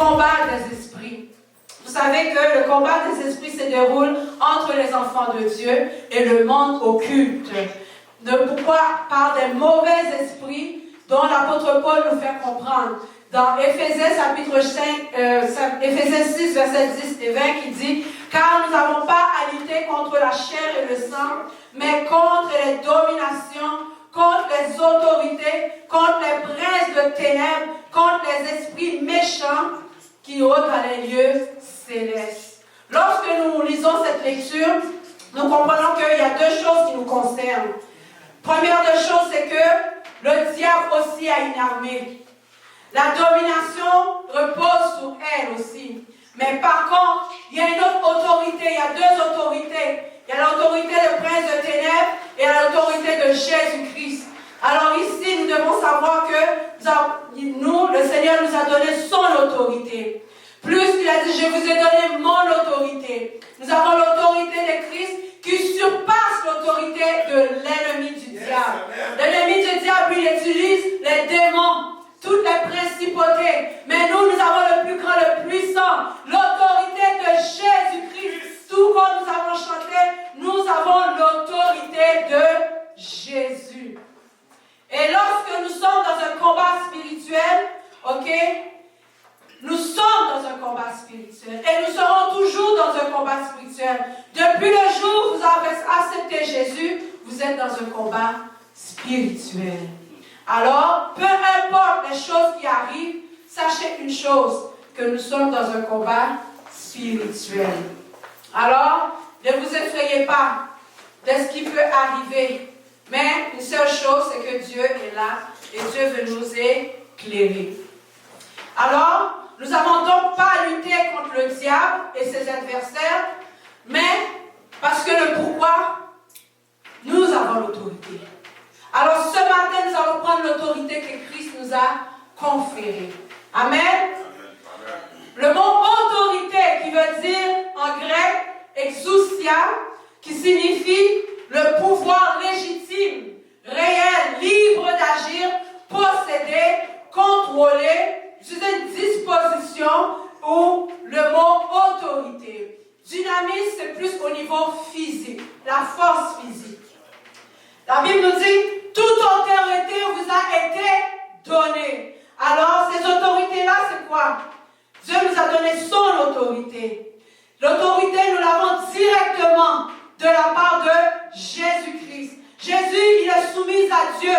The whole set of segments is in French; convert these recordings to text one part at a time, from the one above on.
combat des esprits. Vous savez que le combat des esprits se déroule entre les enfants de Dieu et le monde occulte. Pourquoi? Par des mauvais esprits dont l'apôtre Paul nous fait comprendre. Dans Éphésiens chapitre 5, Éphésiens 6, versets 10 et 20, qui dit « Car nous n'avons pas à lutter contre la chair et le sang, mais contre les dominations, contre les autorités, contre les princes de ténèbres, contre les esprits méchants qui rôdent dans les lieux célestes. » Lorsque nous lisons cette lecture, nous comprenons qu'il y a deux choses qui nous concernent. Première des choses, c'est que le diable aussi a une armée. La domination repose sur elle aussi. Mais par contre, il y a une autre autorité, il y a deux autorités. Il y a l'autorité du prince de ténèbres et l'autorité de Jésus-Christ. Alors ici, nous devons savoir que nous, le Seigneur nous a donné son autorité. Plus, il a dit, je vous ai donné mon autorité. Nous avons l'autorité de Christ qui surpasse l'autorité de l'ennemi du diable. L'ennemi du diable, il utilise les démons, toutes les principautés. Mais nous avons le plus grand, le puissant, l'autorité de Jésus-Christ. Tout comme nous avons chanté, nous avons l'autorité de Jésus. Et lorsque nous sommes dans un combat spirituel, ok, nous sommes dans un combat spirituel et nous serons toujours dans un combat spirituel. Depuis le jour où vous avez accepté Jésus, vous êtes dans un combat spirituel. Alors, peu importe les choses qui arrivent, sachez une chose, que nous sommes dans un combat spirituel. Alors, ne vous effrayez pas de ce qui peut arriver. Mais une seule chose, c'est que Dieu est là et Dieu veut nous éclairer. Alors, nous n'avons donc pas à lutter contre le diable et ses adversaires, mais parce que le pourquoi, nous avons l'autorité. Alors ce matin, nous allons prendre l'autorité que Christ nous a conférée. Amen. Le mot autorité qui veut dire en grec exousia, qui signifie le pouvoir légitime, réel, libre d'agir, posséder, contrôler, c'est une disposition ou le mot autorité. Dynamisme, c'est plus au niveau physique, la force physique. La Bible nous dit, toute autorité vous a été donnée. Alors, ces autorités-là, c'est quoi? Dieu nous a donné son autorité. L'autorité, nous l'avons directement de la part de Jésus-Christ. Jésus, il est soumis à Dieu.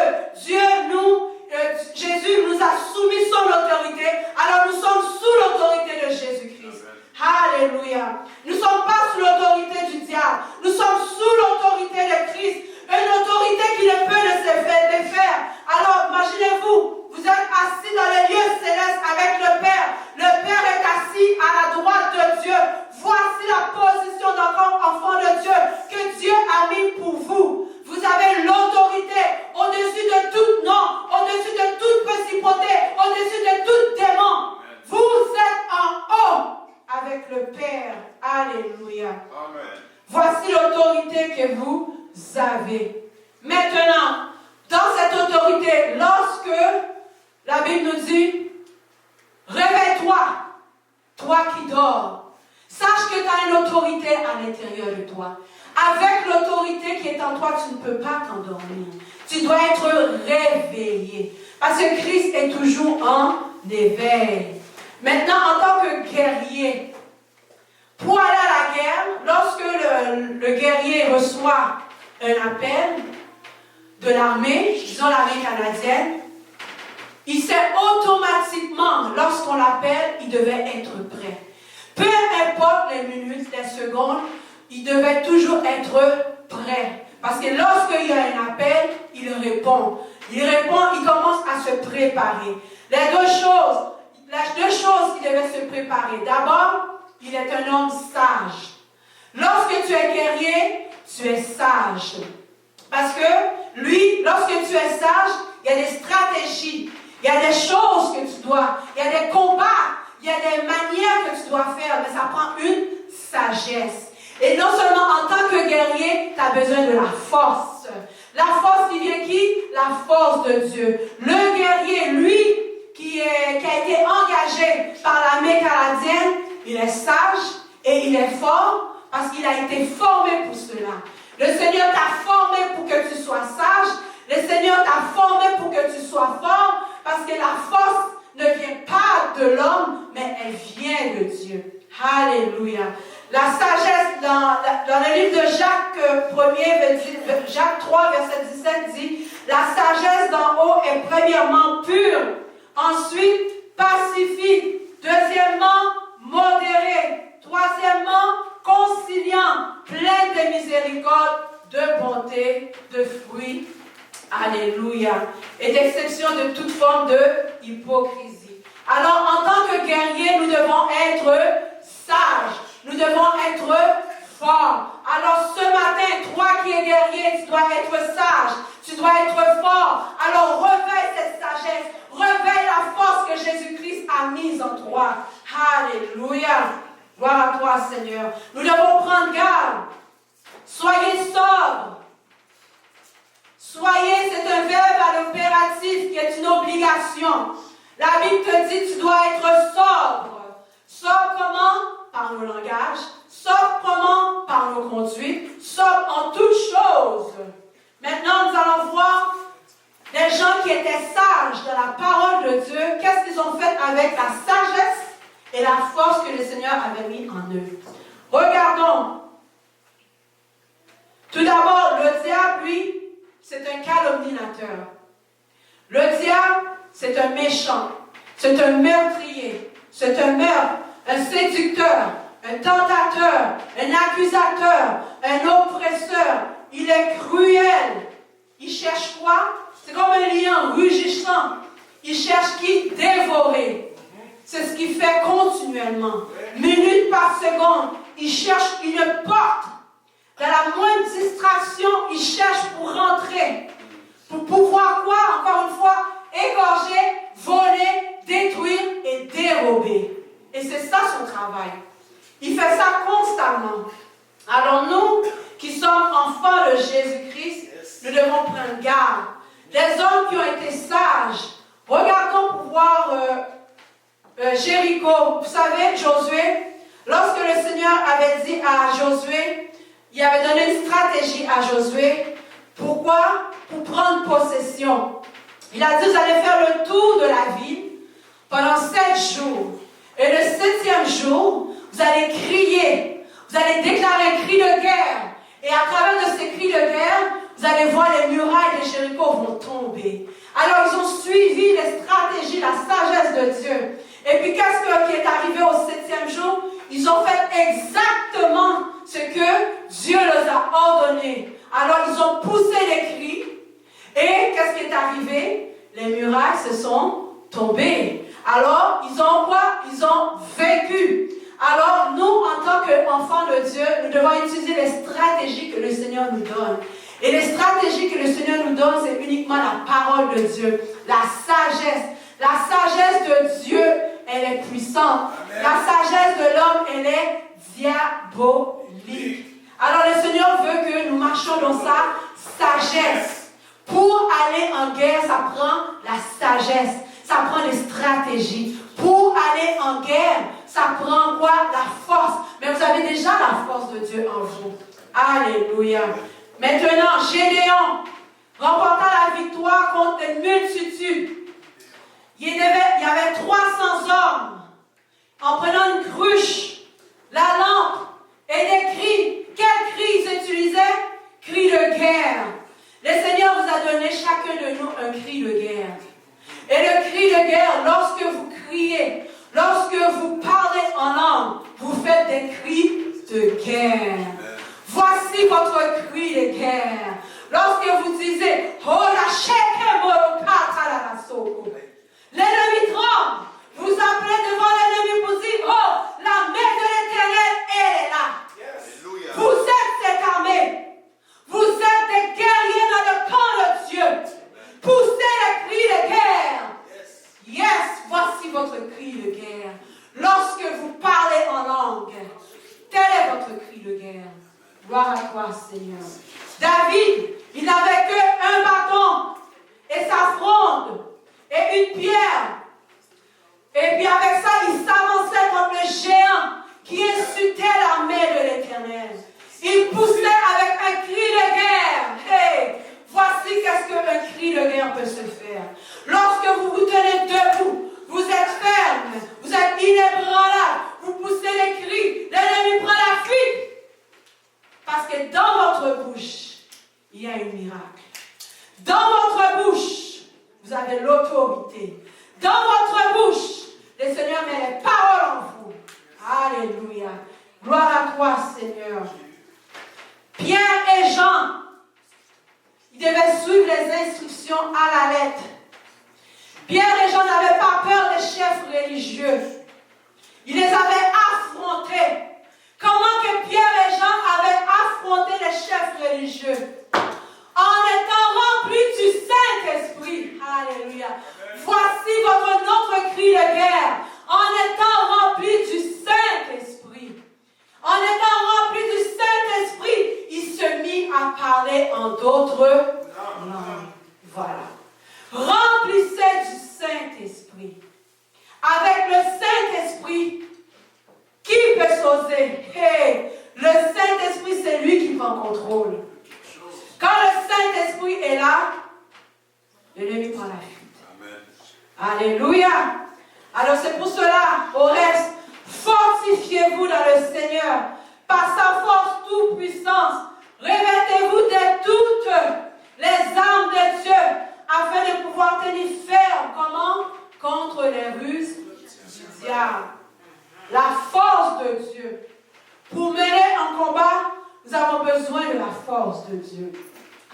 Jésus nous a soumis son autorité. Alors nous sommes sous l'autorité de Jésus-Christ. Alléluia. Nous ne sommes pas sous l'autorité du diable. Nous sommes sous l'autorité de Christ. Une autorité qui ne peut le défaire. Alors imaginez-vous, vous êtes assis dans les lieux célestes avec le Père. Le Père est assis à la droite de Dieu. Voici la position d'un enfant de Dieu que Dieu a mis pour vous. Vous avez l'autorité au-dessus de tout nom, au-dessus de toute principauté, au-dessus de tout démon. Vous êtes en haut avec le Père. Alléluia. Amen. Voici l'autorité que vous avez. Maintenant, dans cette autorité, lorsque la Bible nous dit, réveille-toi, toi qui dors. Sache que tu as une autorité à l'intérieur de toi. Avec l'autorité qui est en toi, tu ne peux pas t'endormir. Tu dois être réveillé. Parce que Christ est toujours en éveil. Maintenant, en tant que guerrier, pour aller à la guerre, lorsque le guerrier reçoit un appel de l'armée, disons l'armée canadienne, il sait automatiquement, lorsqu'on l'appelle, il devait être prêt. Peu importe les minutes, les secondes, il devait toujours être prêt. Parce que lorsqu'il y a un appel, il répond. Il commence à se préparer. Les deux choses qu'il devait se préparer. D'abord, il est un homme sage. Lorsque tu es guerrier, tu es sage. Parce que lui, lorsque tu es sage, il y a des stratégies. Il y a des choses que tu dois. Il y a des combats. Il y a des manières que tu dois faire. Mais ça prend une sagesse. Et non seulement en tant que guerrier, tu as besoin de la force. La force qui vient qui? La force de Dieu. Le guerrier, lui, qui a été engagé par l'armée il est sage et il est fort parce qu'il a été formé pour cela. Le Seigneur t'a formé pour que tu sois sage. Le Seigneur t'a formé pour que tu sois fort parce que la force ne vient pas de l'homme, mais elle vient de Dieu. Alléluia. La sagesse dans le livre de Jacques 3, verset 17 dit, la sagesse d'en haut est premièrement pure, ensuite pacifique, deuxièmement modérée, troisièmement conciliant, pleine de miséricorde, de bonté, de fruits. Alléluia. Et d'exception de toute forme de hypocrisie. Alors, en tant que guerriers, nous devons être sages. Nous devons être forts. Alors, ce matin, toi qui es guerrier, tu dois être sage. Tu dois être fort. Alors, réveille cette sagesse. Réveille la force que Jésus-Christ a mise en toi. Alléluia. Gloire à toi, Seigneur. Nous devons prendre garde. Soyez sobres. Soyez, c'est un verbe à l'impératif qui est une obligation. La Bible te dit tu dois être sobre. Sobre comment? Par nos langages. Sobre comment? Par nos conduites. Sobre en toutes choses. Maintenant, nous allons voir les gens qui étaient sages de la parole de Dieu. Qu'est-ce qu'ils ont fait avec la sagesse et la force que le Seigneur avait mis en eux? Regardons. Tout d'abord, le diable, lui, c'est un calomniateur. Le diable, c'est un méchant, c'est un meurtrier, c'est un meurtre, un séducteur, un tentateur, un accusateur, un oppresseur. Il est cruel. Il cherche quoi? C'est comme un lion rugissant. Il cherche qui? Dévorer. C'est ce qu'il fait continuellement. Minute par seconde, il cherche une porte. Dans la moindre distraction, il cherche pour rentrer. Pour pouvoir quoi? Encore une fois, égorger, voler, détruire et dérober. Et c'est ça son travail. Il fait ça constamment. Alors nous, qui sommes enfants de Jésus-Christ, nous devons prendre garde. Les hommes qui ont été sages, regardons pour voir Jéricho. Vous savez, Josué, lorsque le Seigneur avait dit à Josué, il avait donné une stratégie à Josué. Pourquoi? Pour prendre possession. Il a dit, vous allez faire le tour de la ville pendant 7 jours. Et le 7e jour, vous allez crier. Vous allez déclarer un cri de guerre. Et à travers de ces cris de guerre, vous allez voir les murailles de Jéricho vont tomber. Alors ils ont suivi les stratégies, la sagesse de Dieu. Et puis qu'est-ce qui est arrivé au 7e jour? Ils ont fait exactement ce que Dieu leur a ordonné. Alors ils ont poussé les cris. Et qu'est-ce qui est arrivé? Les murailles se sont tombées. Alors ils ont quoi? Ils ont vaincu. Alors nous, en tant qu'enfants de Dieu, nous devons utiliser les stratégies que le Seigneur nous donne. Et les stratégies que le Seigneur nous donne, c'est uniquement la parole de Dieu, la sagesse. La sagesse de Dieu, elle est puissante. Amen. La sagesse de l'homme, elle est diabolique. Alors le Seigneur veut que nous marchions dans sa sagesse. Pour aller en guerre, ça prend la sagesse. Ça prend les stratégies. Pour aller en guerre, ça prend quoi? La force. Mais vous avez déjà la force de Dieu en vous. Alléluia. Maintenant, Gédéon remporta la victoire contre une multitude. Il y avait 300 hommes en prenant une cruche, la lampe et des cris. Quels cris ils utilisaient? Cris de guerre. Le Seigneur vous a donné chacun de nous un cri de guerre. Et le cri de guerre, lorsque vous criez, lorsque vous parlez en langue, vous faites des cris de guerre. Voici votre cri de guerre. Lorsque vous disiez, oh la chèque la soko. L'ennemi tremble. Vous appelez devant l'ennemi pour dire, oh, la main de l'Éternel, elle est là. Yes. Vous êtes cette armée. Vous êtes des guerriers dans le camp de Dieu. Poussez les cris de guerre. Yes, voici votre cri de guerre. Lorsque vous parlez en langue, tel est votre cri de guerre. Gloire à toi, Seigneur. David, il n'avait qu'un bâton et sa fronde et une pierre. Et puis avec ça, il s'avançait contre le géant. un cri de guerre peut se faire. Lorsque vous vous tenez debout, vous êtes ferme, vous êtes inébranlable, vous poussez les cris, l'ennemi prend la fuite. Parce que dans votre bouche, il y a un miracle. Dans votre bouche, vous avez l'autorité. Dans votre bouche, le Seigneur met les paroles en vous. Alléluia. Gloire à toi, Seigneur. Pierre et Jean, ils devaient suivre les instructions à la lettre. Pierre et Jean n'avaient pas peur des chefs religieux. Ils les avaient affrontés. Comment que Pierre et Jean avaient affronté les chefs religieux? En étant remplis du Saint-Esprit. Alléluia. Voici notre cri de guerre. En étant remplis du Saint-Esprit. En étant remplis du Saint-Esprit, il se mit à parler en d'autres langues. Voilà. Remplissez du Saint-Esprit. Avec le Saint-Esprit, qui peut s'oser? Hey, le Saint-Esprit, c'est lui qui prend contrôle. Quand le Saint-Esprit est là, l'ennemi prend la fuite. Amen. Alléluia. Alors c'est pour cela, au reste, fortifiez-vous dans le Seigneur, par sa force toute puissance. Revêtez-vous de toutes les armes de Dieu, afin de pouvoir tenir ferme, comment? Contre les ruses du diable. La force de Dieu. Pour mener un combat, nous avons besoin de la force de Dieu.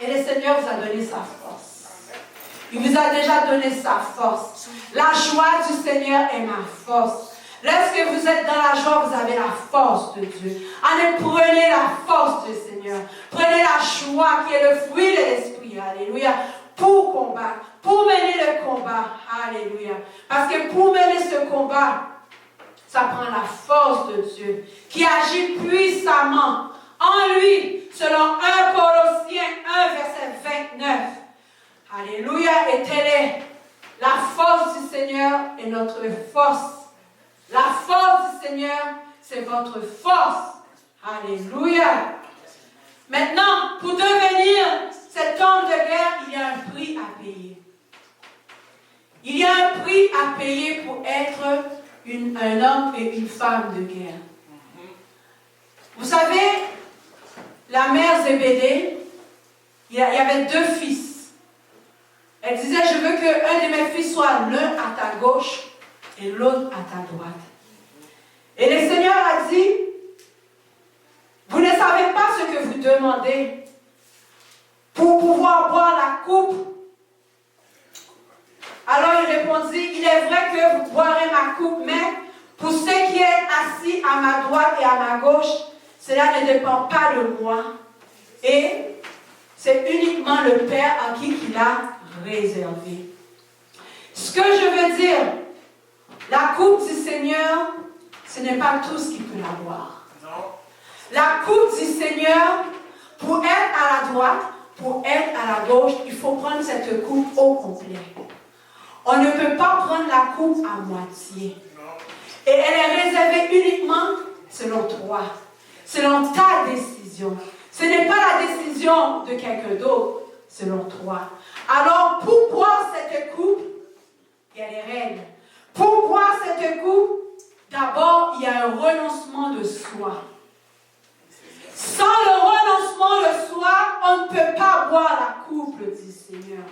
Et le Seigneur vous a donné sa force. Il vous a déjà donné sa force. La joie du Seigneur est ma force. Lorsque vous êtes dans la joie, vous avez la force de Dieu. Allez, prenez la force du Seigneur. Prenez la joie qui est le fruit de l'Esprit. Alléluia. Pour combattre, pour mener le combat. Alléluia. Parce que pour mener ce combat, ça prend la force de Dieu qui agit puissamment en lui, selon 1 Colossiens 1, verset 29. Alléluia. Et telle est la force du Seigneur et notre force. La force du Seigneur, c'est votre force. Alléluia. Maintenant, pour devenir cet homme de guerre, il y a un prix à payer. Il y a un prix à payer pour être un homme et une femme de guerre. Vous savez, la mère Zébédée, il y avait 2 fils. Elle disait, je veux qu'un de mes fils soit l'un à ta gauche et l'autre à ta droite. Et le Seigneur a dit, vous ne savez pas ce que vous demandez pour pouvoir boire la coupe. Alors il répondit, il est vrai que vous boirez ma coupe, mais pour ceux qui êtes assis à ma droite et à ma gauche, cela ne dépend pas de moi. Et c'est uniquement le Père à qui il a réservé. Ce que je veux dire, la coupe du Seigneur, ce n'est pas tous qui peuvent la boire. La coupe du Seigneur, pour être à la droite, pour être à la gauche, il faut prendre cette coupe au complet. On ne peut pas prendre la coupe à moitié. Et elle est réservée uniquement selon toi, selon ta décision. Ce n'est pas la décision de quelqu'un d'autre, selon toi. Alors, pour boire cette coupe, il y a des règles. Pour boire cette coupe, d'abord, il y a un renoncement de soi. Sans le renoncement de soi, on ne peut pas boire la coupe du Seigneur.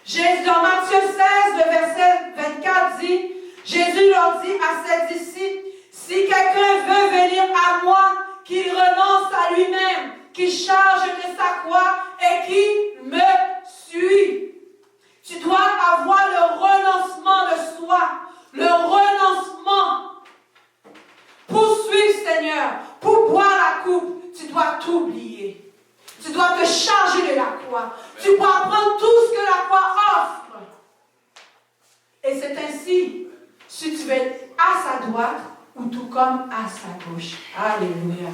Jésus, dans Matthieu 16, le verset 24 dit, Jésus leur dit à ses disciples, si quelqu'un veut venir à moi, qu'il renonce à lui-même, qu'il charge de sa croix et qu'il me suit. Tu dois avoir le renoncement de soi, le renoncement. Pour suivre Seigneur, pour boire la coupe, tu dois t'oublier. Tu dois te charger de la croix. Tu dois prendre tout ce que la croix offre. Et c'est ainsi, si tu veux être à sa droite ou tout comme à sa gauche. Alléluia.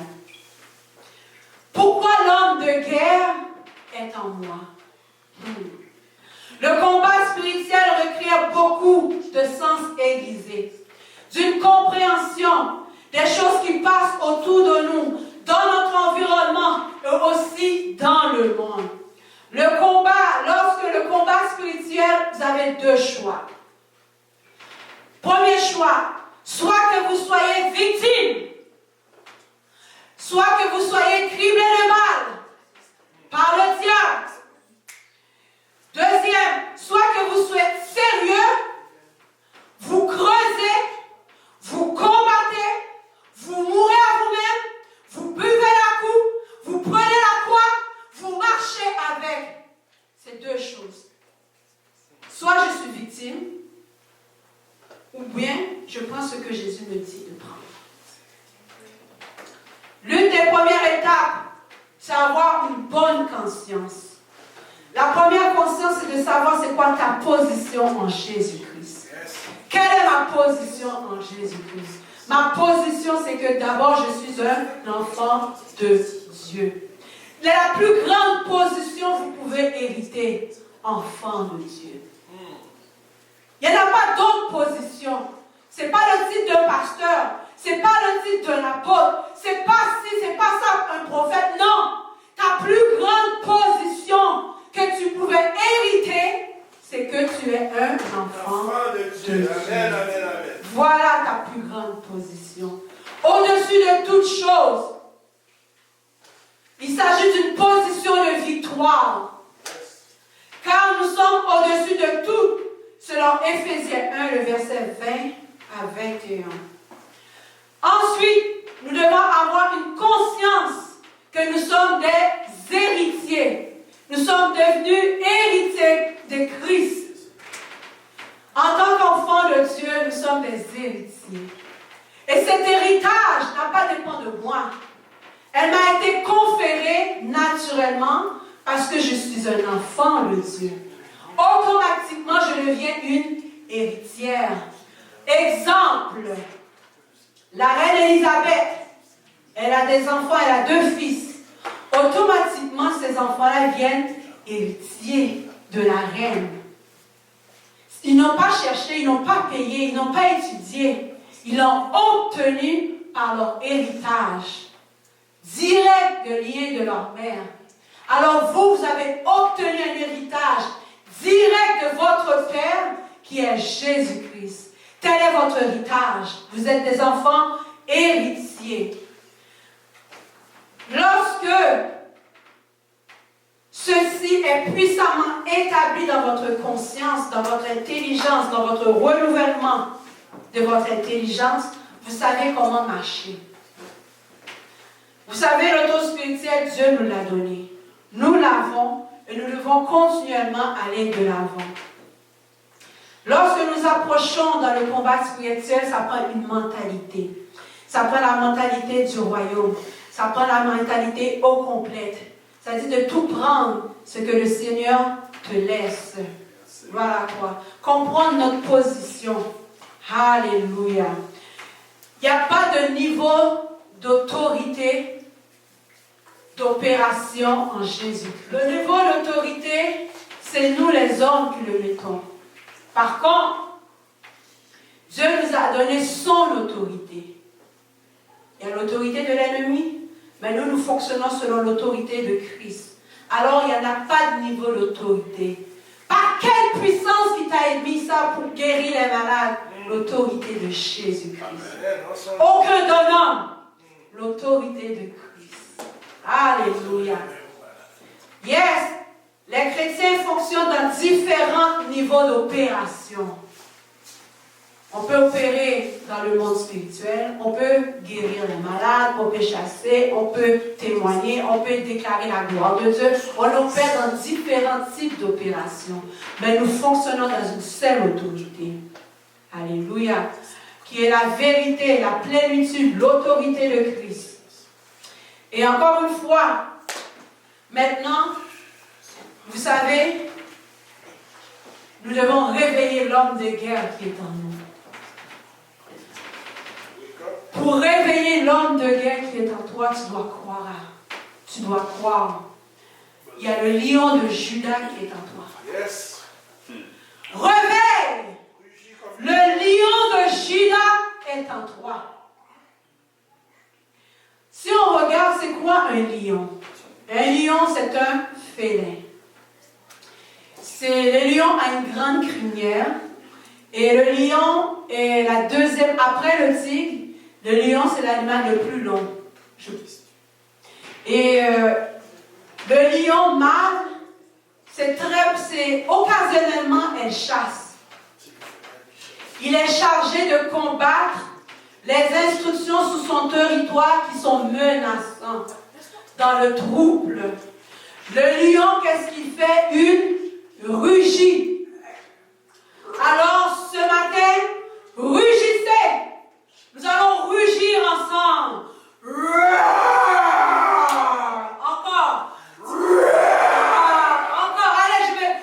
Pourquoi l'homme de guerre est en moi? Le combat spirituel requiert beaucoup de sens aiguisé, d'une compréhension des choses qui passent autour de nous, dans notre environnement et aussi dans le monde. Le combat, lorsque le combat spirituel, vous avez deux choix. Premier choix, soit que vous soyez victime, soit que vous soyez criblé de mal par le diable. Deuxième, soit que vous soyez sérieux, vous creusez, vous combattez, vous mourrez à vous-même, vous buvez la coupe, vous prenez la croix, vous marchez avec. C'est deux choses. Soit je suis victime, ou bien je prends ce que Jésus me dit de prendre. L'une des premières étapes, c'est avoir une bonne conscience. La première conscience, c'est de savoir c'est quoi ta position en Jésus-Christ. Quelle est ma position en Jésus-Christ? Ma position, c'est que d'abord, je suis un enfant de Dieu. La plus grande position que vous pouvez hériter, enfant de Dieu. Il n'y en a pas d'autre position. Ce n'est pas le titre d'un pasteur. Ce n'est pas le titre d'un apôtre. C'est pas ça un prophète. Non. Ta plus grande position que tu pouvais hériter, c'est que tu es un enfant de Dieu. Amen, amen, amen. Voilà ta plus grande position. Au-dessus de toute chose, il s'agit d'une position de victoire. Car nous sommes au-dessus de tout, selon Éphésiens 1, le verset 20 à 21. Ensuite, nous devons avoir une conscience que nous sommes des héritiers. Nous sommes devenus héritiers de Christ. En tant qu'enfants de Dieu, nous sommes des héritiers. Et cet héritage n'a pas dépend de moi. Elle m'a été conférée naturellement parce que je suis un enfant de Dieu. Automatiquement, je deviens une héritière. Exemple, la reine Élisabeth, elle a des enfants, elle a 2 fils. Automatiquement, ces enfants-là viennent héritiers de la reine. Ils n'ont pas cherché, ils n'ont pas payé, ils n'ont pas étudié. Ils l'ont obtenu par leur héritage, direct de lien de leur mère. Alors vous avez obtenu un héritage direct de votre Père qui est Jésus-Christ. Tel est votre héritage. Vous êtes des enfants héritiers. Lorsque ceci est puissamment établi dans votre conscience, dans votre intelligence, dans votre renouvellement de votre intelligence, vous savez comment marcher. Vous savez, l'auto spirituel, Dieu nous l'a donné. Nous l'avons et nous devons continuellement aller de l'avant. Lorsque nous approchons dans le combat spirituel, ça prend une mentalité. Ça prend la mentalité du royaume. Ça prend la mentalité au complète. Ça dit de tout prendre ce que le Seigneur te laisse. Voilà quoi. Comprendre notre position. Alléluia. Il n'y a pas de niveau d'autorité, d'opération en Jésus-Christ. Le niveau d'autorité, c'est nous les hommes qui le mettons. Par contre, Dieu nous a donné son autorité. Il y a l'autorité de l'ennemi, mais nous fonctionnons selon l'autorité de Christ. Alors, il n'y en a pas de niveau d'autorité. Par quelle puissance qui t'a émis ça pour guérir les malades? L'autorité de Jésus-Christ. Aucun d'un homme. L'autorité de Christ. Alléluia. Yes, les chrétiens fonctionnent dans différents niveaux d'opération. On peut opérer dans le monde spirituel, on peut guérir les malades, on peut chasser, on peut témoigner, on peut déclarer la gloire de Dieu. On opère dans différents types d'opérations. Mais nous fonctionnons dans une seule autorité. Alléluia. Qui est la vérité, la plénitude, l'autorité de Christ. Et encore une fois, maintenant, vous savez, nous devons réveiller l'homme de guerre qui est en nous. Pour réveiller l'homme de guerre qui est en toi, tu dois croire. Tu dois croire. Il y a le lion de Juda qui est en toi. Yes. Réveille! Le lion de Juda est en toi. Si on regarde, c'est quoi un lion? Un lion, c'est un félin. Le lion a une grande crinière. Et le lion est la deuxième, après le tigre, le lion c'est l'animal le plus long. Et le lion mâle, c'est occasionnellement elle chasse. Il est chargé de combattre les instructions sous son territoire qui sont menaçantes dans le trouble. Le lion, qu'est-ce qu'il fait? Une rugit. Alors, ce matin, rugissez. Nous allons rugir ensemble. Encore. Encore. Allez, je vais.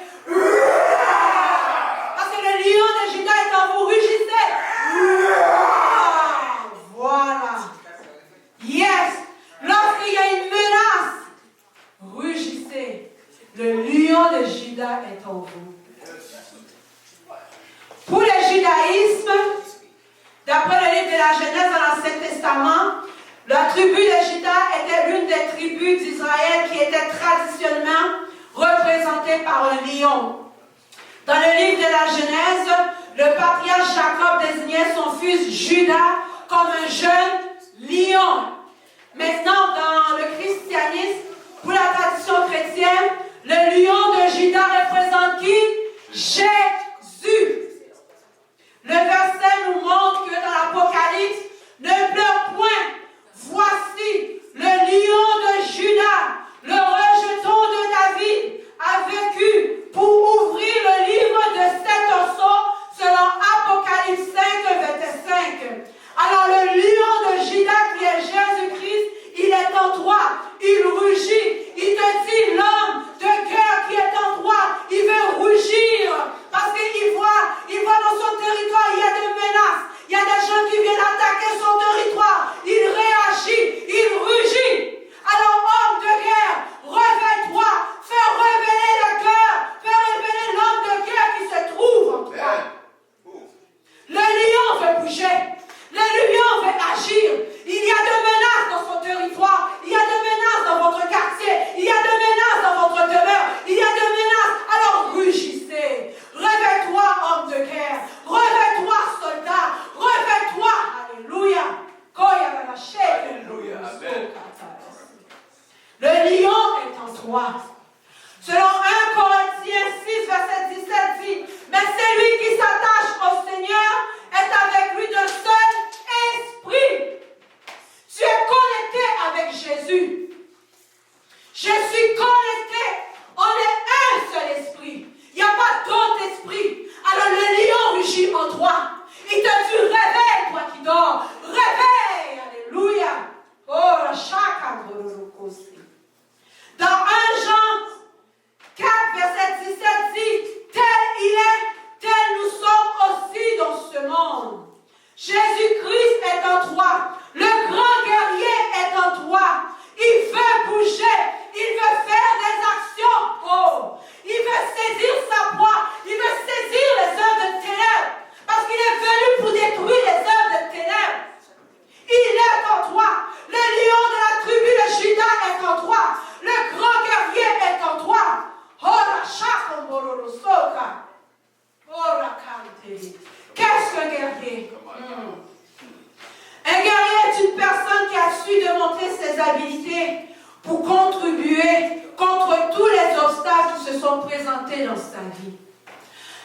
Parce que le lion de Juda est en vous. Rugissez. Voilà. Yes. Lorsqu'il y a une menace, rugissez. Le lion de Juda est en vous. Pour le judaïsme, d'après le livre de la Genèse dans l'Ancien Testament, la tribu de Juda était l'une des tribus d'Israël qui était traditionnellement représentée par un lion. Dans le livre de la Genèse, le patriarche Jacob désignait son fils Juda comme un jeune lion. Maintenant, dans le christianisme, pour la tradition chrétienne, le lion de Juda représente qui? Jésus. Le verset nous montre que dans l'Apocalypse, ne pleure point. Voici le lion de Juda, le rejeton de David, a vécu pour ouvrir le livre de 7 oiseaux selon Apocalypse 5, verset 5. Alors le lion de Juda qui est Jésus-Christ, il est en toi, il rugit, il te dit l'homme de cœur qui est en toi, il veut rugir parce qu'il voit dans son territoire, il y a des menaces, il y a des gens qui viennent attaquer son territoire, il réagit, il rugit. Alors homme de guerre, réveille-toi, fais révéler le cœur, fais révéler l'homme de guerre qui se trouve en toi. Le lion veut bouger. Le lion veut agir. Il y a des menaces dans son territoire. Il y a des menaces dans votre quartier. Il y a des menaces dans votre demeure. Il y a des menaces. Alors rugissez. Réveille-toi, homme de guerre. Réveille-toi, soldat. Réveille-toi. Alléluia. Alléluia. Le lion est en toi. Selon 1 Corinthiens 6, verset 17 dit, mais celui qui s'attache au Seigneur est avec lui d'un seul esprit. Tu es connecté avec Jésus. Je suis connecté. On est un seul esprit. Il n'y a pas d'autre esprit. Alors le lion rugit en toi. Il te dit réveille, toi qui dors. Réveille. Alléluia. Oh, la chaka. Dans 1 Jean 4, verset 17 dit, tel il est, tel nous sommes aussi dans ce monde. Jésus-Christ est en toi. Le grand guerrier est en toi. Il veut bouger. Il veut faire des actions. Oh, il veut saisir sa proie. Il veut saisir les œuvres de ténèbres. Parce qu'il est venu pour détruire les œuvres de ténèbres. Il est en toi. Le lion de la tribu de Juda est en toi. Le grand guerrier est en toi. Oh la chaka mororosoka. Oh la kante. Qu'est-ce qu'un guerrier? Un guerrier est une personne qui a su démontrer ses habiletés pour contribuer contre tous les obstacles qui se sont présentés dans sa vie.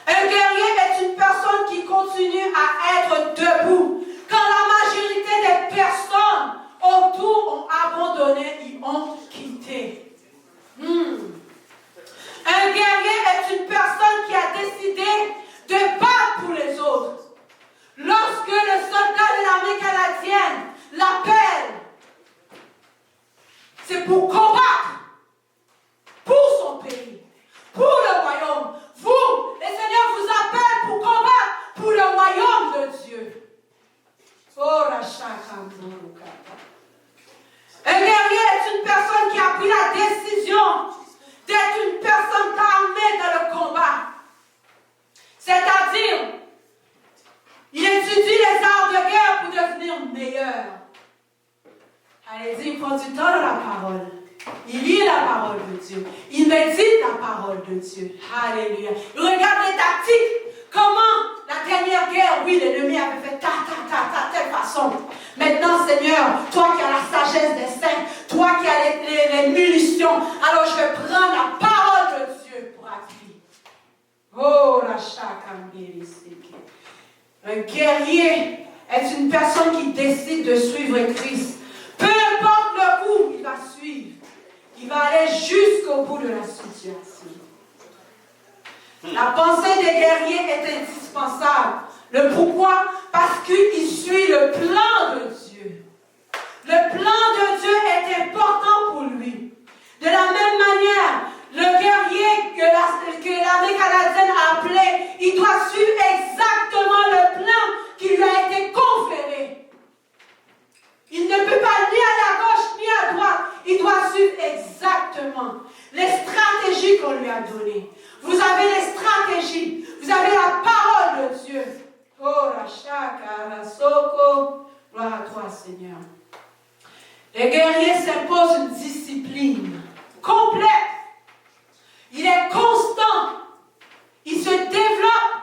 Un guerrier est une personne qui continue à être debout quand la majorité des personnes autour ont abandonné et ont quitté. Un guerrier est une personne qui a décidé de battre pour les autres. Lorsque le soldat de l'armée canadienne l'appelle, c'est pour combattre pour son pays, pour le royaume. Vous, le Seigneur vous appelle pour combattre pour le royaume de Dieu. Oh, la chaka. Un guerrier est une personne qui a pris la décision d'être une personne armée dans le combat. C'est-à-dire, il étudie les arts de guerre pour devenir meilleur. Allez-y, il prend du temps dans la parole. Il lit la parole de Dieu. Il médite la parole de Dieu. Alléluia. Il regarde les tactiques. Comment la dernière guerre, oui, l'ennemi avait fait telle façon. Maintenant, Seigneur, toi qui as la sagesse des saints, toi qui as les munitions, alors je vais prendre la parole de Dieu pour appuyer. Oh, la chakambéli. Un guerrier est une personne qui décide de suivre Christ. Peu importe le coup, il va suivre. Il va aller jusqu'au bout de la situation. La pensée des guerriers est indispensable. Le pourquoi? Parce qu'il suit le plan de Dieu. Le plan de Dieu est important pour lui. De la même manière, le guerrier que l'armée canadienne a appelé, il doit suivre exactement le plan qui lui a été conféré. Il ne peut pas ni à la gauche ni à droite. Il doit suivre exactement les stratégies qu'on lui a données. Vous avez les stratégies. Vous avez la parole de Dieu. Oh, la chaka, la soko. Gloire à toi, Seigneur. Les guerriers s'imposent une discipline complète. Il est constant. Il se développe.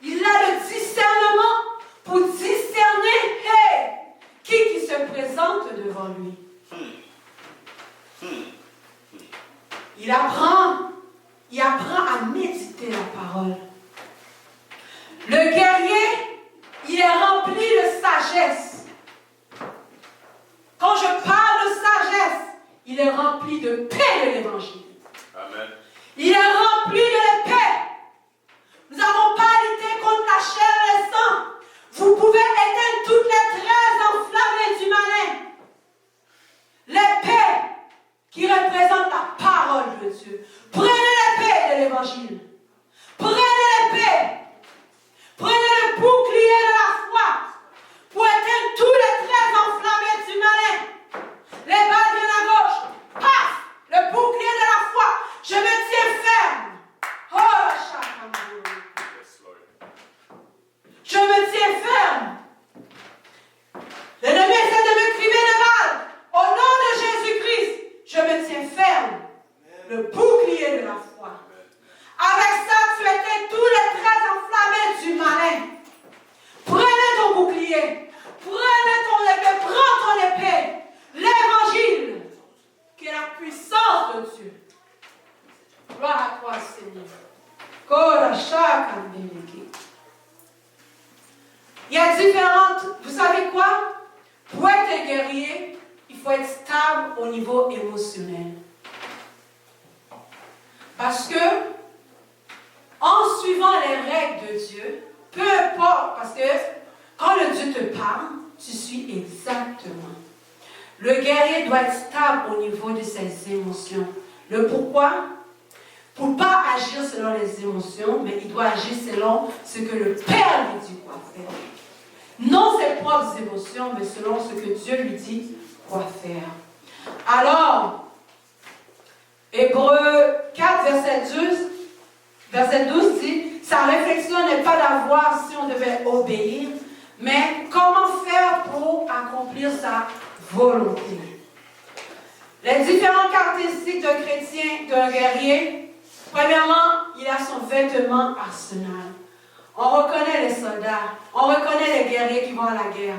Il a le discernement pour discerner qui se présente devant lui. Il apprend à méditer la parole. Le guerrier, il est rempli de sagesse. Quand je parle de sagesse, il est rempli de paix de l'évangile. Amen. Il est rempli de paix. Nous n'avons pas lutté contre la chair et le sang. Vous pouvez éteindre toutes les traits enflammées du malin. Les paix qui représentent la parole de Dieu. Prenez la paix de l'évangile. Prenez la paix. Prenez le bouclier de la foi pour éteindre tous les traits enflammés du malin. Les balles viennent à gauche. Paf! Le bouclier de la foi. Je me tiens ferme. Oh, la chakambou. Je me tiens ferme. L'ennemi essaie de me crier de mal. Au nom de Jésus-Christ, je me tiens ferme. Le bouclier de la foi. Avec ça, tu éteins tous les traits enflammés du malin. Prenez ton bouclier. Prenez ton épée. Prends ton épée. L'évangile, qui est la puissance de Dieu. Gloire à toi, Seigneur. Il y a différentes. Vous savez quoi? Pour être guerrier, il faut être stable au niveau émotionnel. Parce que, en suivant les règles de Dieu, peu importe, parce que quand le Dieu te parle, tu suis exactement. Le guerrier doit être stable au niveau de ses émotions. Le pourquoi? Pour ne pas agir selon les émotions, mais il doit agir selon ce que le Père lui dit quoi faire. Non ses propres émotions, mais selon ce que Dieu lui dit quoi faire. Alors, Hébreux 4, verset 12 dit, sa réflexion n'est pas d'avoir si on devait obéir, mais comment faire pour accomplir sa volonté. Les différentes caractéristiques d'un chrétien, d'un guerrier, premièrement, il a son vêtement arsenal. On reconnaît les soldats, on reconnaît les guerriers qui vont à la guerre.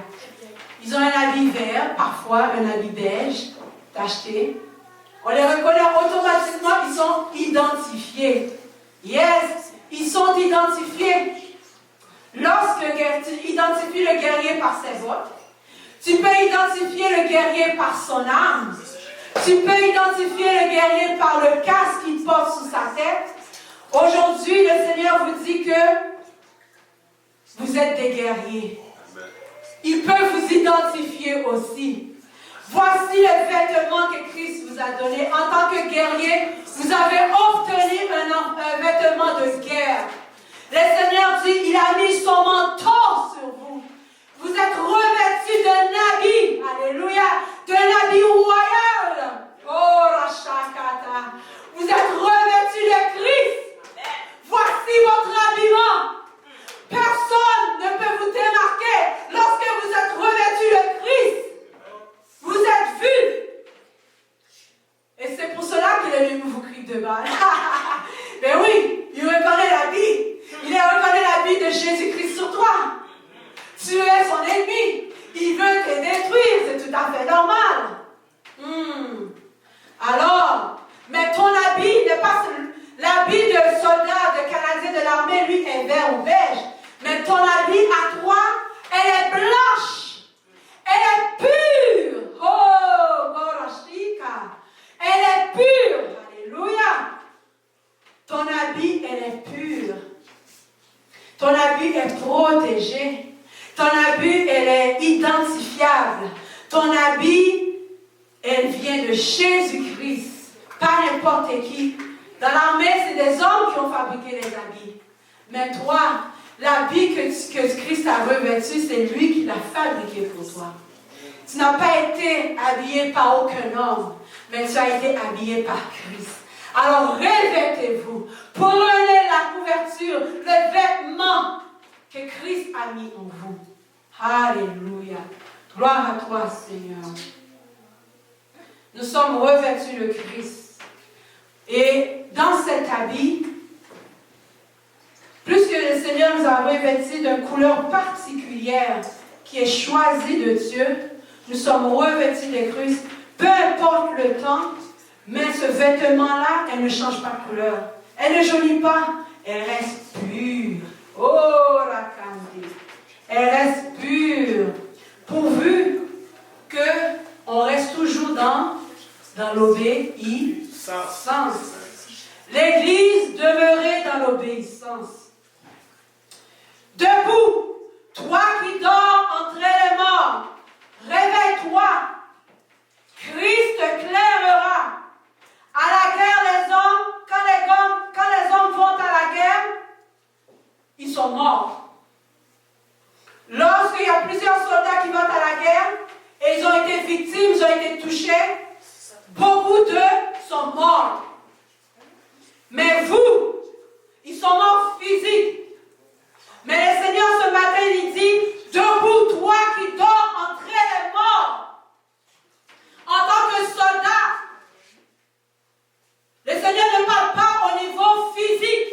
Ils ont un habit vert, parfois un habit beige, tacheté. On les reconnaît automatiquement, ils sont identifiés. Yes, ils sont identifiés. Lorsque tu identifies le guerrier par ses bottes, tu peux identifier le guerrier par son arme, tu peux identifier le guerrier par le casque qu'il porte sous sa tête. Aujourd'hui, le Seigneur vous dit que vous êtes des guerriers. Il peut vous identifier aussi. Voici le vêtement que Christ vous a donné. En tant que guerrier, vous avez obtenu un vêtement de guerre. Le Seigneur dit, il a mis son manteau sur vous. Vous êtes revêtus d'un habit, alléluia, d'un habit royal. Oh, la chakata. Vous êtes revêtus de Christ. Voici votre habillement. Personne ne peut vous démarquer lorsque vous êtes revêtus de Christ. Vous êtes vus. Tu es son ennemi. Il veut te détruire. C'est tout à fait normal. Alors, mais ton habit n'est pas l'habit de soldat, de Canadien de l'armée, lui, est vert ou beige. Mais ton habit à toi, elle est blanche. Elle est pure. Oh, Gorashika. Elle est pure. Alléluia. Ton habit, elle est pure. Ton habit est protégé. Ton habit, elle est identifiable. Ton habit, elle vient de Jésus-Christ. Pas n'importe qui. Dans l'armée, c'est des hommes qui ont fabriqué les habits. Mais toi, l'habit que Christ a revêtu, c'est lui qui l'a fabriqué pour toi. Tu n'as pas été habillé par aucun homme, mais tu as été habillé par Christ. Alors revêtez-vous. Prenez la couverture, le vêtement que Christ a mis en vous. Alléluia. Gloire à toi, Seigneur. Nous sommes revêtus de Christ. Et dans cet habit, plus que le Seigneur nous a revêtus d'une couleur particulière qui est choisie de Dieu, nous sommes revêtus de Christ. Peu importe le temps, mais ce vêtement-là, elle ne change pas de couleur. Elle ne jaunit pas. Elle reste pure. Oh, la candie. Elle reste pure. Pourvu qu'on reste toujours dans l'obéissance. L'Église demeurait dans l'obéissance. Debout, toi qui dors entre les morts, réveille-toi. Christ clairera. À la guerre, les hommes, quand les hommes vont à la guerre, ils sont morts. Lorsqu'il y a plusieurs soldats qui vont à la guerre, et ils ont été victimes, ils ont été touchés, beaucoup d'eux sont morts. Mais vous, ils sont morts physiques. Mais le Seigneur ce matin, il dit, debout, toi qui dors entre les morts, en tant que soldat, le Seigneur ne parle pas au niveau physique.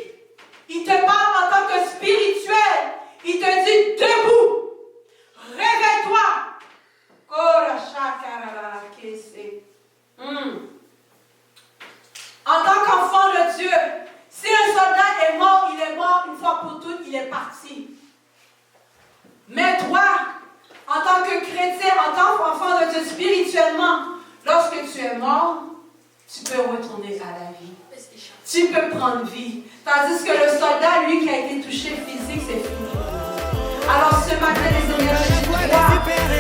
Il te parle en tant que spirituel. Il te dit debout. Réveille-toi. En tant qu'enfant de Dieu, si un soldat est mort une fois pour toutes, il est parti. Mais toi, en tant que chrétien, en tant qu'enfant de Dieu spirituellement, lorsque tu es mort, tu peux retourner à la vie. Tu peux prendre vie. Tandis que le soldat, lui, qui a été touché physique, c'est fini. Alors ce matin, les Seigneurs, je dis,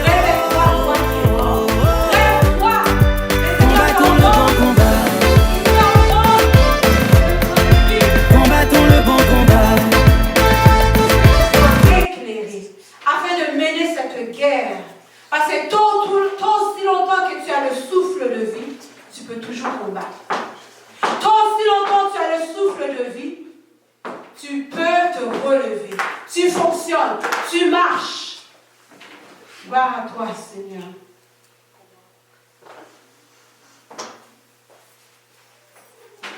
réveille-toi, toi qui es mort. Réveille-toi. Combattons le bon combat. Combattons le bon combat. À éclairer, afin de mener cette guerre. Parce que tant si longtemps que tu as le souffle de vie, tu peux toujours combattre. Tant si longtemps tu as le souffle de vie, tu peux te relever. Tu fonctionnes, tu marches. Gloire à toi, Seigneur.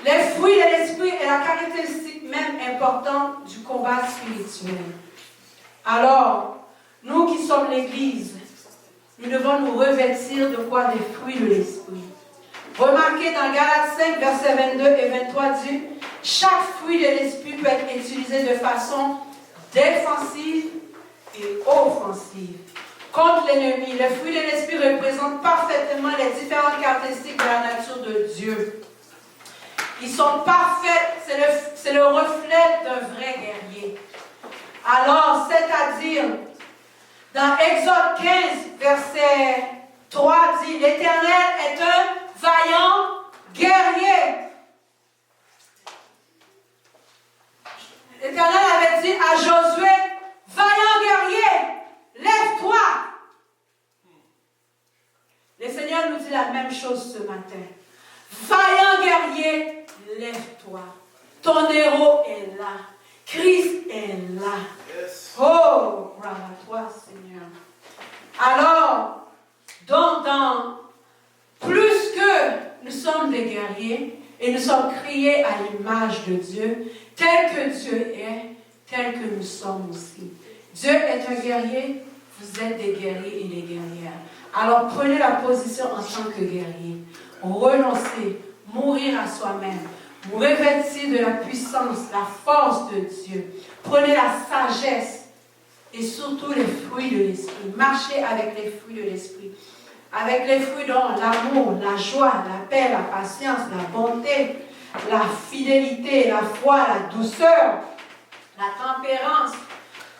Les fruits de l'esprit est la caractéristique même importante du combat spirituel. Alors, nous qui sommes l'Église, nous devons nous revêtir de quoi? Des fruits de l'esprit. Remarquez dans Galates 5, versets 22 et 23, dit, chaque fruit de l'esprit peut être utilisé de façon défensive et offensive. Contre l'ennemi, les fruits de l'esprit représentent parfaitement les différentes caractéristiques de la nature de Dieu. Ils sont parfaits, c'est le reflet d'un vrai guerrier. Alors, c'est-à-dire, dans Exode 15, verset 3, dit, l'Éternel est un vaillant guerrier. L'Éternel avait dit à Josué, vaillant guerrier, lève-toi. Le Seigneur nous dit la même chose ce matin. Vaillant guerrier, lève-toi. Ton héros est là. Christ est là. Yes. Oh, gloire à toi, Seigneur. Alors, donc, plus que nous sommes des guerriers et nous sommes créés à l'image de Dieu, tel que Dieu est, tel que nous sommes aussi. Dieu est un guerrier, Vous êtes des guerriers et des guerrières. Alors prenez la position en tant que guerrier. Renoncez, mourir à soi-même. Vous revêtir de la puissance, la force de Dieu. Prenez la sagesse et surtout les fruits de l'esprit. Marchez avec les fruits de l'esprit. Avec les fruits dont l'amour, la joie, la paix, la patience, la bonté, la fidélité, la foi, la douceur, la tempérance.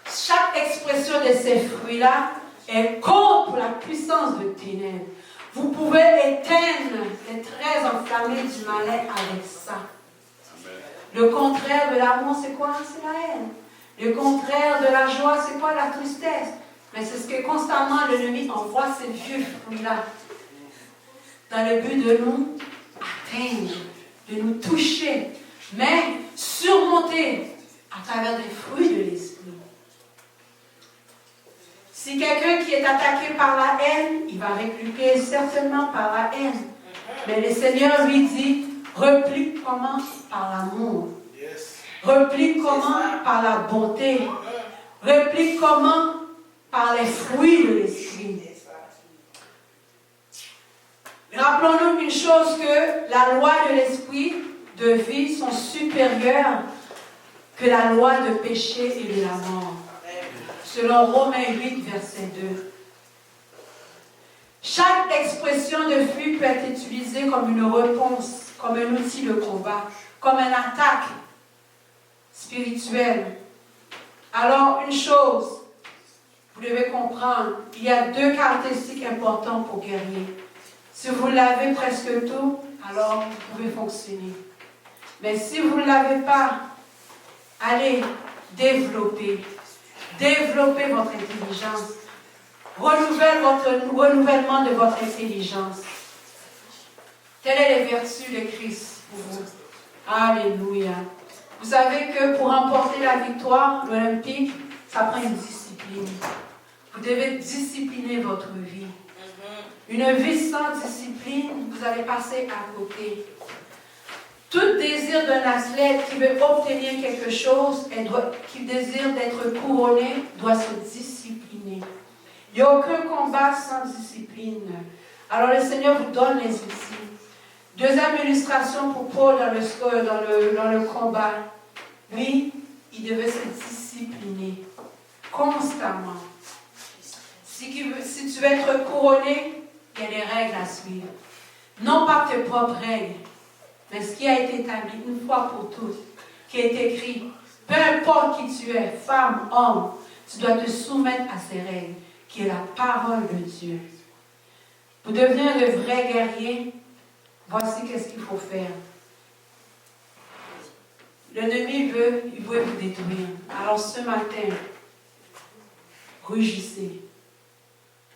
Chaque expression de ces fruits-là est contre la puissance de ténèbres. Vous pouvez éteindre les traits enflammés du malin avec ça. Le contraire de l'amour, c'est quoi? C'est la haine. Le contraire de la joie, c'est quoi? La tristesse. Mais c'est ce que constamment l'ennemi envoie ces vieux fruits-là. Dans le but de nous atteindre, de nous toucher, mais surmonter à travers des fruits de l'esprit. Si quelqu'un qui est attaqué par la haine, il va répliquer certainement par la haine. Mais le Seigneur lui dit, replique comment? Par l'amour. Replique comment? Par la bonté. Replique comment? Par les fruits de l'esprit. Rappelons-nous une chose, que la loi de l'esprit de vie sont supérieures que la loi de péché et de la mort. Selon Romains 8, verset 2. Chaque expression de fruit peut être utilisée comme une réponse, comme un outil de combat, comme une attaque spirituelle. Alors, une chose, vous devez comprendre, il y a deux caractéristiques importantes pour guérir. Si vous l'avez presque tout, alors vous pouvez fonctionner. Mais si vous ne l'avez pas, allez développer votre intelligence. Renouvellement de votre intelligence. Telles sont les vertus de Christ pour vous. Alléluia. Vous savez que pour remporter la victoire olympique, ça prend une discipline. Vous devez discipliner votre vie. Une vie sans discipline, vous allez passer à côté. Tout désir d'un athlète qui veut obtenir quelque chose, qui désire d'être couronné, doit se discipliner. Il n'y a aucun combat sans discipline. Alors le Seigneur vous donne les outils. Deuxième illustration pour Paul dans le combat. Lui, il devait se discipliner constamment. Si tu veux être couronné, il y a des règles à suivre. Non pas tes propres règles, mais ce qui a été établi une fois pour toutes, qui est écrit, peu importe qui tu es, femme, homme, tu dois te soumettre à ces règles, qui est la parole de Dieu. Pour devenir de vrais guerriers, voici qu'est-ce qu'il faut faire. L'ennemi veut vous détruire. Alors ce matin, rugissez.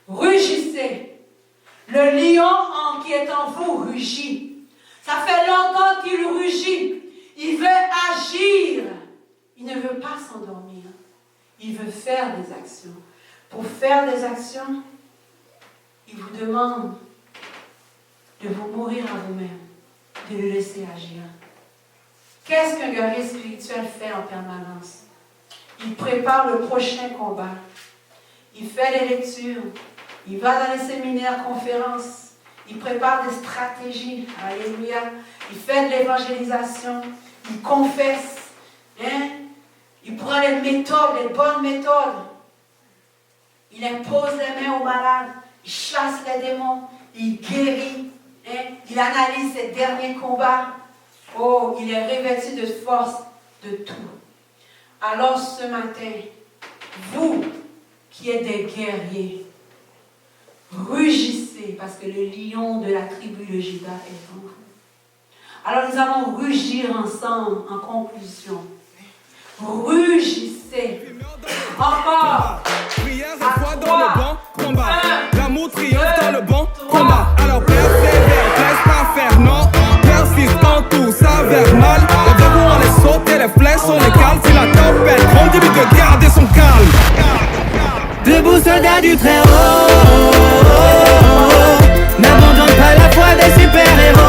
Rugissez. Le lion qui est en vous rugit. Ça fait longtemps qu'il rugit. Il veut agir. Il ne veut pas s'endormir. Il veut faire des actions. Pour faire des actions, il vous demande de vous mourir à vous-même, de le laisser agir. Qu'est-ce qu'un guerrier spirituel fait en permanence? Il prépare le prochain combat. Il fait des lectures. Il va dans les séminaires, conférences. Il prépare des stratégies. Alléluia. Il fait de l'évangélisation. Il confesse. Il prend les méthodes, les bonnes méthodes. Il impose les mains aux malades. Il chasse les démons. Il guérit. Il analyse ses derniers combats. Oh, il est revêtu de force, de tout. Alors ce matin, vous qui êtes des guerriers, rugissez parce que le lion de la tribu de Juda est en vous. Alors nous allons rugir ensemble en conclusion. Rugissez. Encore. Prière et foi dans le bon combat. L'amour triomphe dans le bon combat. Alors persévère, reste pas faire, non. Persiste quand tout s'avère mal. Les diables on les saute et les flèches on les cale. Si la tempête gronde, début de garder son calme. Debout soldats du Très-Haut, n'abandonne pas la foi des super-héros.